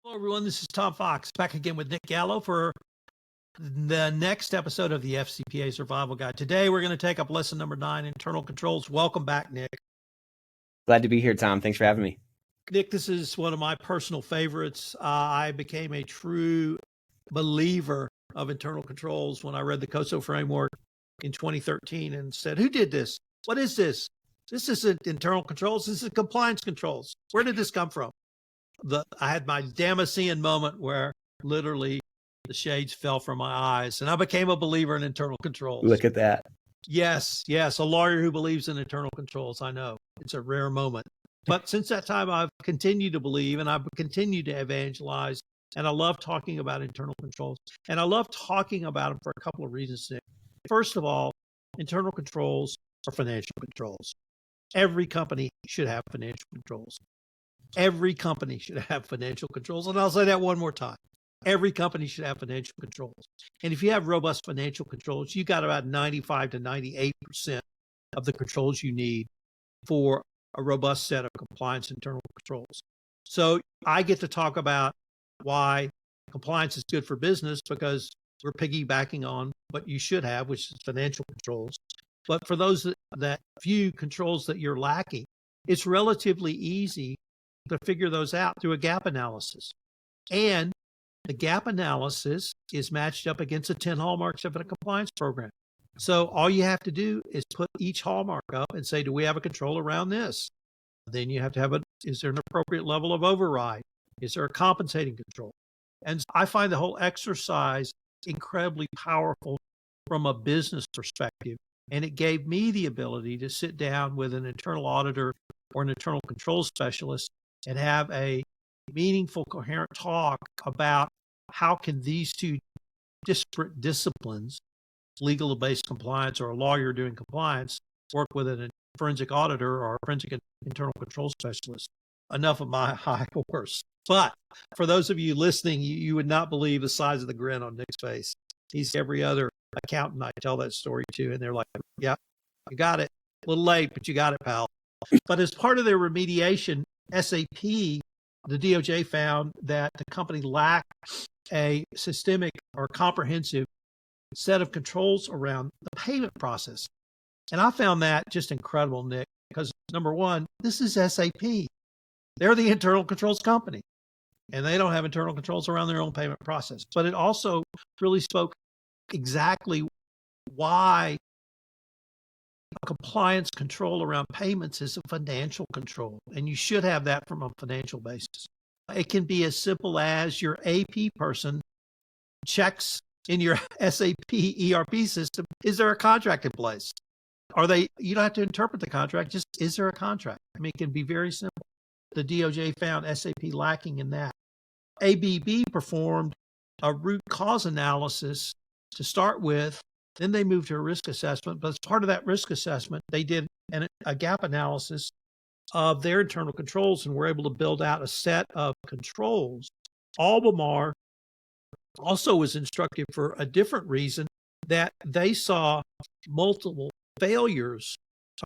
Hello, everyone. This is Tom Fox back again with Nick Gallo for the next episode of the FCPA Survival Guide. Today, we're going to take up lesson number 9, internal controls. Welcome back, Nick. Glad to be here, Tom. Thanks for having me. Nick, this is one of my personal favorites. I became a true believer of internal controls when I read the COSO Framework in 2013 and said, who did this? What is this? This isn't internal controls. This is compliance controls. Where did this come from? I had my Damascene moment where literally the shades fell from my eyes and I became a believer in internal controls. Look at that. Yes. A lawyer who believes in internal controls. I know it's a rare moment, but since that time I've continued to believe and I've continued to evangelize, and I love talking about internal controls, and I love talking about them for a couple of reasons, Nick. First of all, internal controls are financial controls. Every company should have financial controls. Every company should have financial controls. And I'll say that one more time. Every company should have financial controls. And if you have robust financial controls, you got about 95 to 98% of the controls you need for a robust set of compliance internal controls. So I get to talk about why compliance is good for business because we're piggybacking on what you should have, which is financial controls. But for those that few controls that you're lacking, it's relatively easy to figure those out through a gap analysis. And the gap analysis is matched up against the 10 hallmarks of a compliance program. So all you have to do is put each hallmark up and say, do we have a control around this? Then you have to have is there an appropriate level of override? Is there a compensating control? And I find the whole exercise incredibly powerful from a business perspective. And it gave me the ability to sit down with an internal auditor or an internal control specialist and have a meaningful, coherent talk about how can these two disparate disciplines, legal-based compliance or a lawyer doing compliance, work with a forensic auditor or a forensic internal control specialist. Enough of my high horse. But for those of you listening, you would not believe the size of the grin on Nick's face. He's every other accountant I tell that story to, and they're like, yeah, you got it. A little late, but you got it, pal. But as part of their remediation, SAP, the DOJ found that the company lacked a systemic or comprehensive set of controls around the payment process. And I found that just incredible, Nick, because number one, this is SAP. They're the internal controls company, and they don't have internal controls around their own payment process. But it also really spoke exactly why a compliance control around payments is a financial control, and you should have that from a financial basis. It can be as simple as your AP person checks in your SAP ERP system, is there a contract in place? You don't have to interpret the contract, just is there a contract? I mean, it can be very simple. The DOJ found SAP lacking in that. ABB performed a root cause analysis to start with. Then they moved to a risk assessment, but as part of that risk assessment, they did a gap analysis of their internal controls and were able to build out a set of controls. Albemarle also was instructive for a different reason, that they saw multiple failures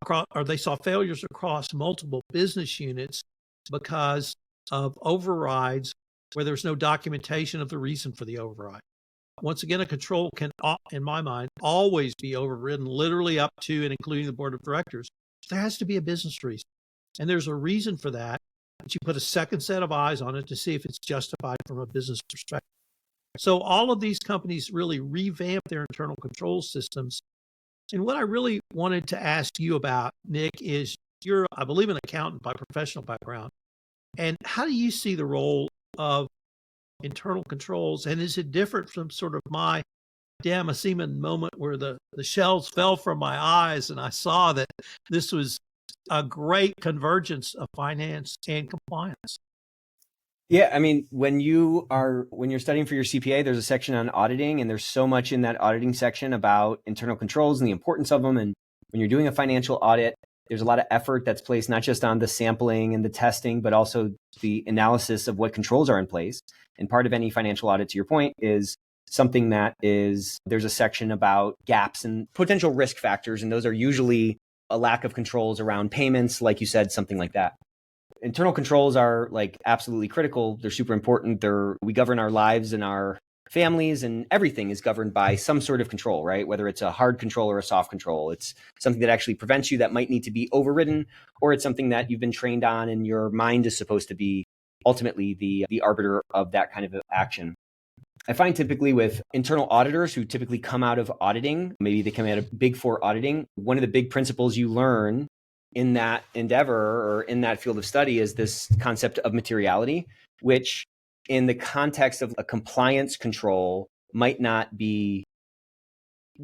across multiple business units because of overrides where there's no documentation of the reason for the override. Once again, a control can, in my mind, always be overridden, literally up to and including the board of directors. There has to be a business reason. And there's a reason for that, but you put a second set of eyes on it to see if it's justified from a business perspective. So all of these companies really revamp their internal control systems. And what I really wanted to ask you about, Nick, is you're, I believe, an accountant by professional background. And how do you see the role of internal controls? And is it different from sort of my Damascene moment where the shells fell from my eyes and I saw that this was a great convergence of finance and compliance? Yeah, I mean, when you're studying for your CPA, there's a section on auditing, and there's so much in that auditing section about internal controls and the importance of them. And when you're doing a financial audit, there's a lot of effort that's placed not just on the sampling and the testing, but also the analysis of what controls are in place. And part of any financial audit, to your point, is something that is, there's a section about gaps and potential risk factors. And those are usually a lack of controls around payments, like you said, something like that. internal controls are like absolutely critical. They're super important. We govern our lives and our families, and everything is governed by some sort of control, right? Whether it's a hard control or a soft control, it's something that actually prevents you that might need to be overridden, or it's something that you've been trained on and your mind is supposed to be ultimately the arbiter of that kind of action. I find typically with internal auditors who typically come out of auditing, maybe they come out of Big Four auditing, one of the big principles you learn in that endeavor or in that field of study is this concept of materiality, which in the context of a compliance control might not be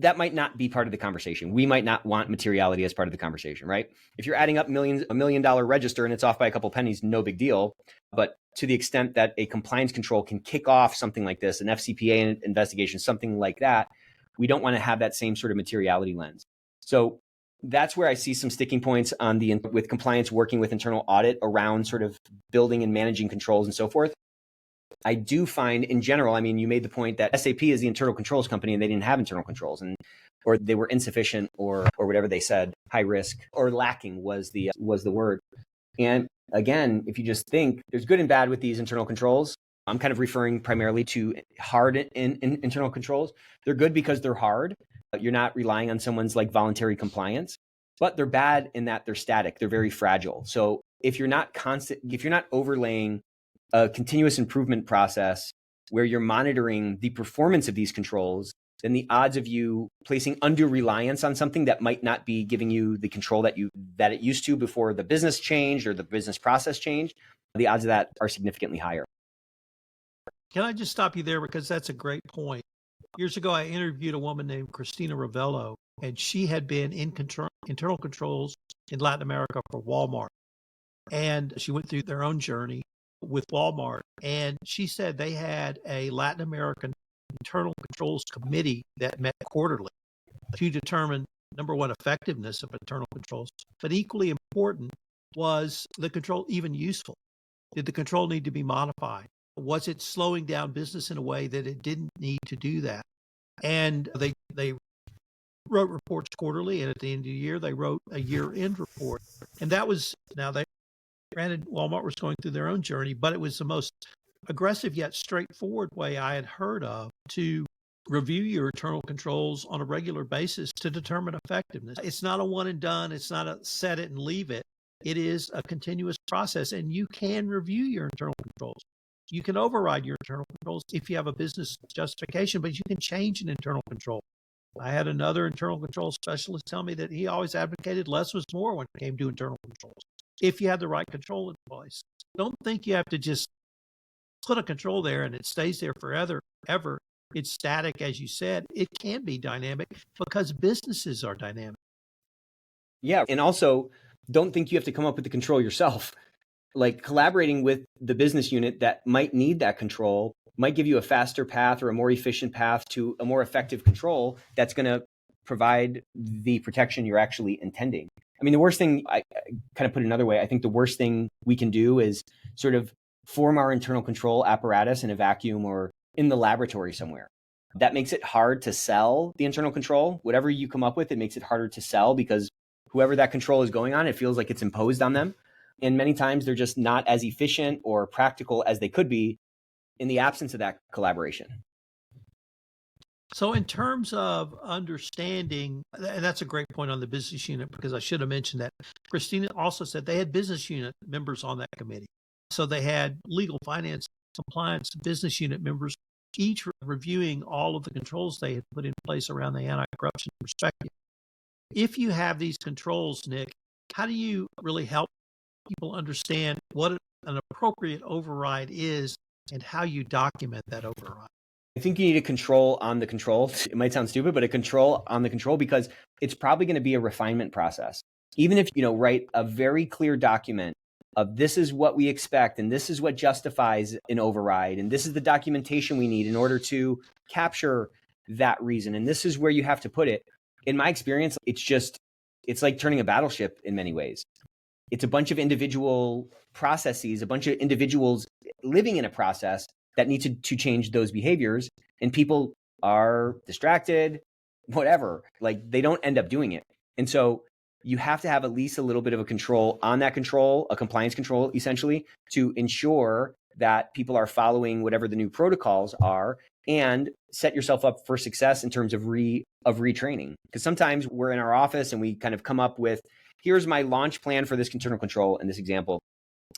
part of the conversation. We might not want materiality as part of the conversation, right? If you're adding up $1 million register and it's off by a couple pennies, no big deal. But to the extent that a compliance control can kick off something like this, an FCPA investigation, something like that, we don't want to have that same sort of materiality lens. So that's where I see some sticking points with compliance working with internal audit around sort of building and managing controls and so forth. I do find in general, I mean, you made the point that SAP is the internal controls company and they didn't have internal controls, or they were insufficient or whatever they said, high risk or lacking was the word. And again, if you just think there's good and bad with these internal controls, I'm kind of referring primarily to hard in internal controls. They're good because they're hard. You're not relying on someone's like voluntary compliance, but they're bad in that they're static. They're very fragile. So if you're not overlaying a continuous improvement process where you're monitoring the performance of these controls, then the odds of you placing undue reliance on something that might not be giving you the control that it used to before the business changed or the business process changed, the odds of that are significantly higher. Can I just stop you there because that's a great point. Years ago, I interviewed a woman named Christina Ravello, and she had been in internal controls in Latin America for Walmart. And she went through their own journey with Walmart. And she said they had a Latin American internal controls committee that met quarterly to determine, number one, effectiveness of internal controls. But equally important, was the control even useful? Did the control need to be modified? Was it slowing down business in a way that it didn't need to do that? And they wrote reports quarterly, and at the end of the year, they wrote a year-end report. And that was, granted, Walmart was going through their own journey, but it was the most aggressive yet straightforward way I had heard of to review your internal controls on a regular basis to determine effectiveness. It's not a one and done. It's not a set it and leave it. It is a continuous process, and you can review your internal controls. You can override your internal controls if you have a business justification, but you can change an internal control. I had another internal control specialist tell me that he always advocated less was more when it came to internal controls, if you had the right control in place. Don't think you have to just put a control there and it stays there forever. It's static, as you said. It can be dynamic because businesses are dynamic. Yeah. And also, don't think you have to come up with the control yourself. Like collaborating with the business unit that might need that control might give you a faster path or a more efficient path to a more effective control that's going to provide the protection you're actually intending. I mean, the worst thing, I kind of put it another way, I think the worst thing we can do is sort of form our internal control apparatus in a vacuum or in the laboratory somewhere. That makes it hard to sell the internal control. Whatever you come up with, it makes it harder to sell because whoever that control is going on, it feels like it's imposed on them. And many times they're just not as efficient or practical as they could be in the absence of that collaboration. So in terms of understanding, and that's a great point on the business unit, because I should have mentioned that. Christina also said they had business unit members on that committee. So they had legal, finance, compliance, business unit members, each reviewing all of the controls they had put in place around the anti-corruption perspective. If you have these controls, Nick, how do you really help people understand what an appropriate override is and how you document that override? I think you need a control on the control. It might sound stupid, but a control on the control, because it's probably going to be a refinement process. Even if you write a very clear document of this is what we expect and this is what justifies an override and this is the documentation we need in order to capture that reason and this is where you have to put it. In my experience, it's like turning a battleship in many ways. It's a bunch of individual processes, a bunch of individuals living in a process that need to change those behaviors, and people are distracted, whatever, like they don't end up doing it. And so you have to have at least a little bit of a control on that control, a compliance control, essentially, to ensure that people are following whatever the new protocols are, and set yourself up for success in terms of retraining. Because sometimes we're in our office and we kind of come up with, here's my launch plan for this internal control in this example.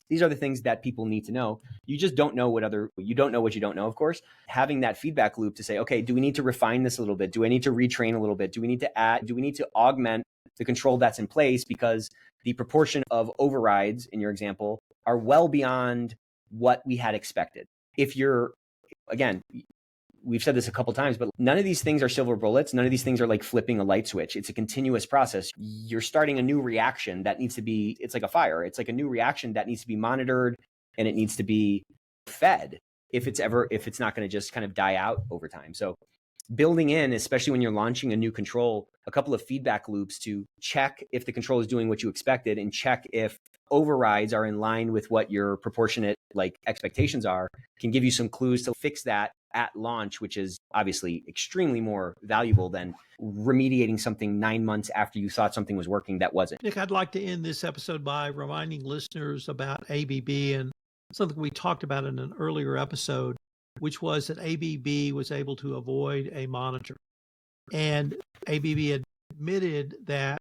These are the things that people need to know. You just don't know you don't know what you don't know, of course. Having that feedback loop to say, okay, do we need to refine this a little bit? Do I need to retrain a little bit? Do we need to augment the control that's in place, because the proportion of overrides in your example are well beyond what we had expected. If you're, again, we've said this a couple times, but none of these things are silver bullets. None of these things are like flipping a light switch. It's a continuous process. You're starting a new reaction that needs to be, it's like a fire. It's like a new reaction that needs to be monitored, and it needs to be fed if it's not going to just kind of die out over time. So building in, especially when you're launching a new control, a couple of feedback loops to check if the control is doing what you expected, and check if overrides are in line with what your proportionate like expectations are, can give you some clues to fix that at launch, which is obviously extremely more valuable than remediating something 9 months after you thought something was working that wasn't. Nick, I'd like to end this episode by reminding listeners about ABB and something we talked about in an earlier episode, which was that ABB was able to avoid a monitor. And ABB admitted that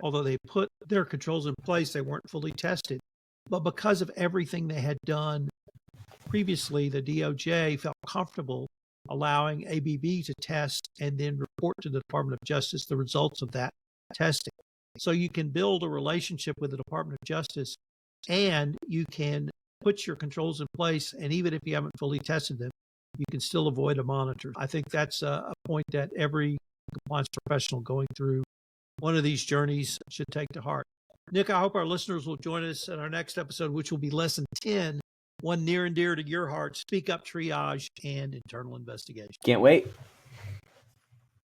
although they put their controls in place, they weren't fully tested. But because of everything they had done previously, the DOJ felt comfortable allowing ABB to test and then report to the Department of Justice the results of that testing. So you can build a relationship with the Department of Justice, and you can put your controls in place, and even if you haven't fully tested them, you can still avoid a monitor. I think that's a point that every compliance professional going through one of these journeys should take to heart. Nick, I hope our listeners will join us in our next episode, which will be lesson 10, one near and dear to your heart: speak up, triage, and internal investigation. Can't wait.